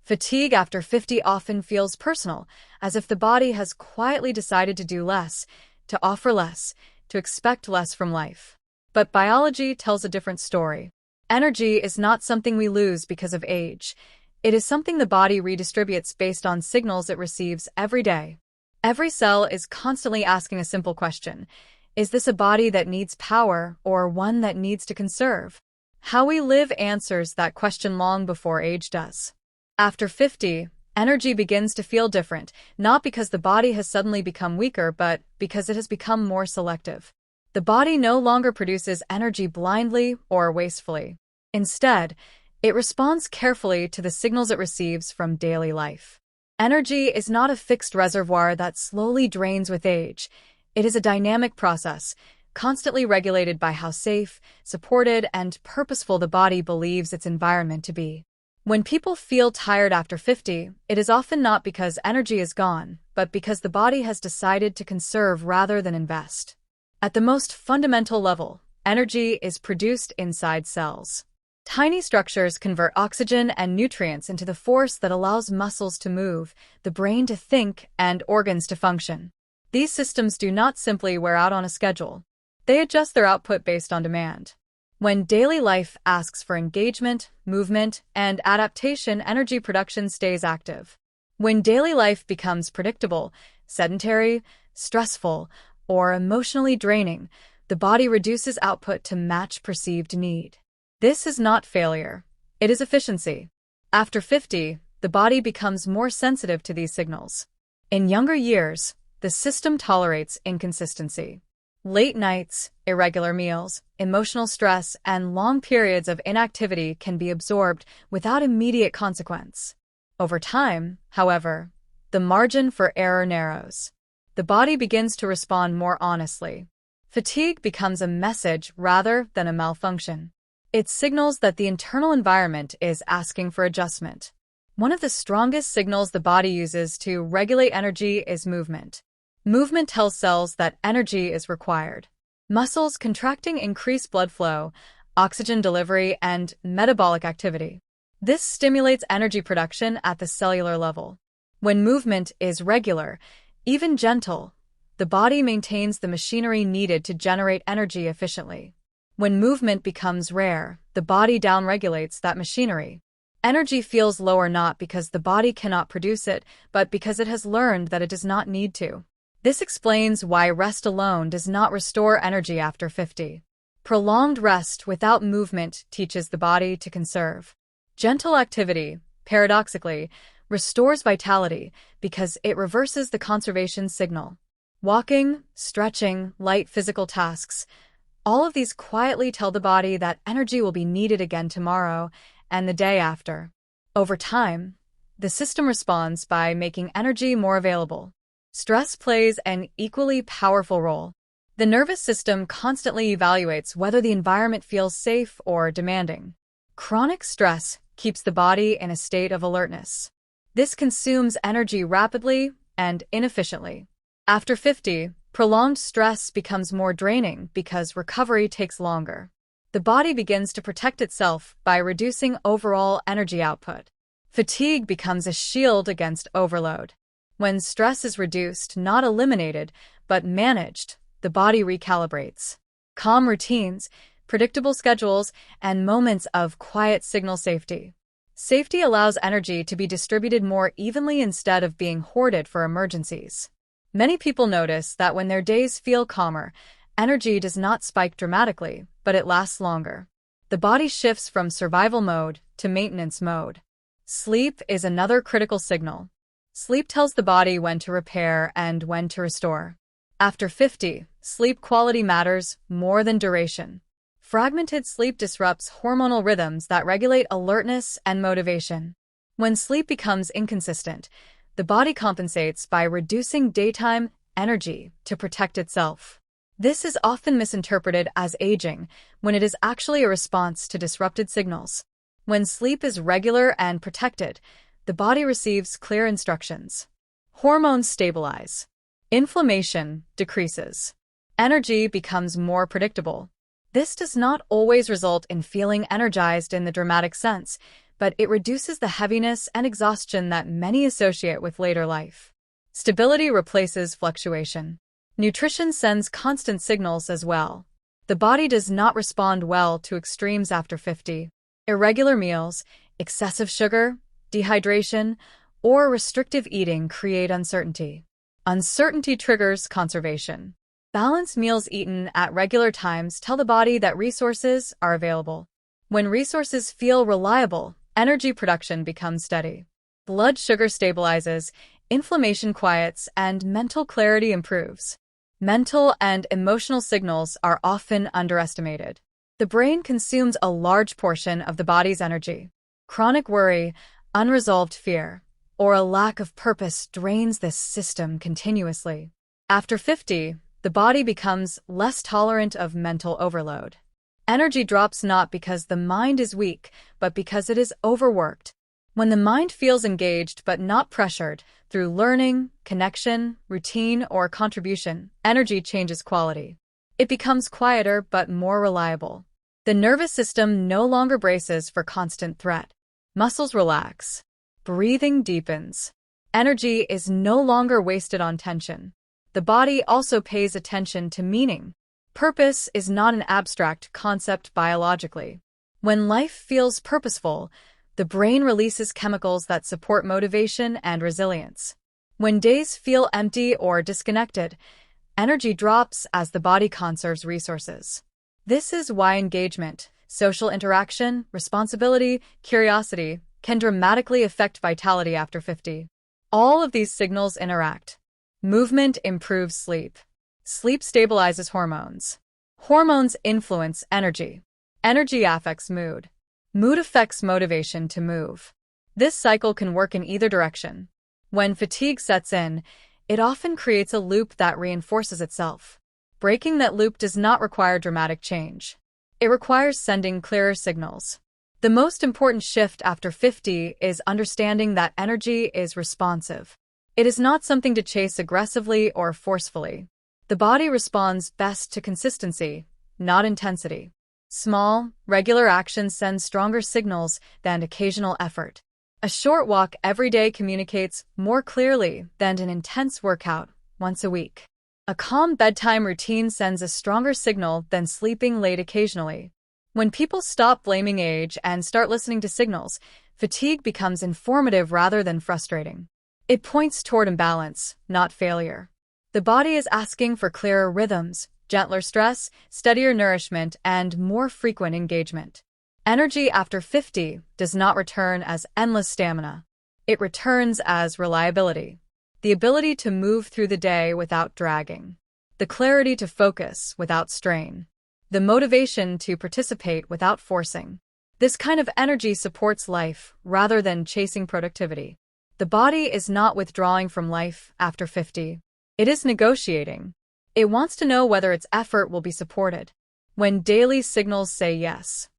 Fatigue after 50 often feels personal, as if the body has quietly decided to do less, to offer less, to expect less from life. But biology tells a different story. Energy is not something we lose because of age. It is something the body redistributes based on signals it receives every day. Every cell is constantly asking a simple question. Is this a body that needs power or one that needs to conserve? How we live answers that question long before age does. After 50, energy begins to feel different, not because the body has suddenly become weaker, but because it has become more selective. The body no longer produces energy blindly or wastefully. Instead, it responds carefully to the signals it receives from daily life. Energy is not a fixed reservoir that slowly drains with age. It is a dynamic process, constantly regulated by how safe, supported, and purposeful the body believes its environment to be. When people feel tired after 50, it is often not because energy is gone, but because the body has decided to conserve rather than invest. At the most fundamental level, energy is produced inside cells. Tiny structures convert oxygen and nutrients into the force that allows muscles to move, the brain to think, and organs to function. These systems do not simply wear out on a schedule. They adjust their output based on demand. When daily life asks for engagement, movement, and adaptation, energy production stays active. When daily life becomes predictable, sedentary, stressful, or emotionally draining, the body reduces output to match perceived need. This is not failure. It is efficiency. After 50, the body becomes more sensitive to these signals. In younger years, the system tolerates inconsistency. Late nights, irregular meals, emotional stress, and long periods of inactivity can be absorbed without immediate consequence. Over time, however, the margin for error narrows. The body begins to respond more honestly. Fatigue becomes a message rather than a malfunction. It signals that the internal environment is asking for adjustment. One of the strongest signals the body uses to regulate energy is movement. Movement tells cells that energy is required. Muscles contracting increase blood flow, oxygen delivery, and metabolic activity. This stimulates energy production at the cellular level. When movement is regular, even gentle, the body maintains the machinery needed to generate energy efficiently. When movement becomes rare, the body downregulates that machinery. Energy feels lower not because the body cannot produce it, but because it has learned that it does not need to. This explains why rest alone does not restore energy after 50. Prolonged rest without movement teaches the body to conserve. Gentle activity, paradoxically, restores vitality because it reverses the conservation signal. Walking, stretching, light physical tasks, all of these quietly tell the body that energy will be needed again tomorrow and the day after. Over time, the system responds by making energy more available. Stress plays an equally powerful role. The nervous system constantly evaluates whether the environment feels safe or demanding. Chronic stress keeps the body in a state of alertness. This consumes energy rapidly and inefficiently. After 50, prolonged stress becomes more draining because recovery takes longer. The body begins to protect itself by reducing overall energy output. Fatigue becomes a shield against overload. When stress is reduced, not eliminated, but managed, the body recalibrates. Calm routines, predictable schedules, and moments of quiet signal safety. Safety allows energy to be distributed more evenly instead of being hoarded for emergencies. Many people notice that when their days feel calmer, energy does not spike dramatically, but it lasts longer. The body shifts from survival mode to maintenance mode. Sleep is another critical signal. Sleep tells the body when to repair and when to restore. After 50, sleep quality matters more than duration. Fragmented sleep disrupts hormonal rhythms that regulate alertness and motivation. When sleep becomes inconsistent, the body compensates by reducing daytime energy to protect itself. This is often misinterpreted as aging, when it is actually a response to disrupted signals. When sleep is regular and protected, the body receives clear instructions. Hormones stabilize. Inflammation decreases. Energy becomes more predictable. This does not always result in feeling energized in the dramatic sense, but it reduces the heaviness and exhaustion that many associate with later life. Stability replaces fluctuation. Nutrition sends constant signals as well. The body does not respond well to extremes after 50. Irregular meals, excessive sugar, dehydration, or restrictive eating create uncertainty. Uncertainty triggers conservation. Balanced meals eaten at regular times tell the body that resources are available. When resources feel reliable, energy production becomes steady. Blood sugar stabilizes, inflammation quiets, and mental clarity improves. Mental and emotional signals are often underestimated. The brain consumes a large portion of the body's energy. Chronic worry, unresolved fear, or a lack of purpose drains this system continuously. After 50, the body becomes less tolerant of mental overload. Energy drops not because the mind is weak, but because it is overworked. When the mind feels engaged but not pressured, through learning, connection, routine, or contribution, energy changes quality. It becomes quieter but more reliable. The nervous system no longer braces for constant threat. Muscles relax. Breathing deepens. Energy is no longer wasted on tension. The body also pays attention to meaning. Purpose is not an abstract concept biologically. When life feels purposeful, the brain releases chemicals that support motivation and resilience. When days feel empty or disconnected, energy drops as the body conserves resources. This is why engagement, social interaction, responsibility, curiosity can dramatically affect vitality after 50. All of these signals interact. Movement improves sleep. Sleep stabilizes hormones. Hormones influence energy. Energy affects mood. Mood affects motivation to move. This cycle can work in either direction. When fatigue sets in, it often creates a loop that reinforces itself. Breaking that loop does not require dramatic change. It requires sending clearer signals. The most important shift after 50 is understanding that energy is responsive. It is not something to chase aggressively or forcefully. The body responds best to consistency, not intensity. Small, regular actions send stronger signals than occasional effort. A short walk every day communicates more clearly than an intense workout once a week. A calm bedtime routine sends a stronger signal than sleeping late occasionally. When people stop blaming age and start listening to signals, fatigue becomes informative rather than frustrating. It points toward imbalance, not failure. The body is asking for clearer rhythms, gentler stress, steadier nourishment, and more frequent engagement. Energy after 50 does not return as endless stamina. It returns as reliability. The ability to move through the day without dragging. The clarity to focus without strain. The motivation to participate without forcing. This kind of energy supports life rather than chasing productivity. The body is not withdrawing from life after 50. It is negotiating. It wants to know whether its effort will be supported. When daily signals say yes,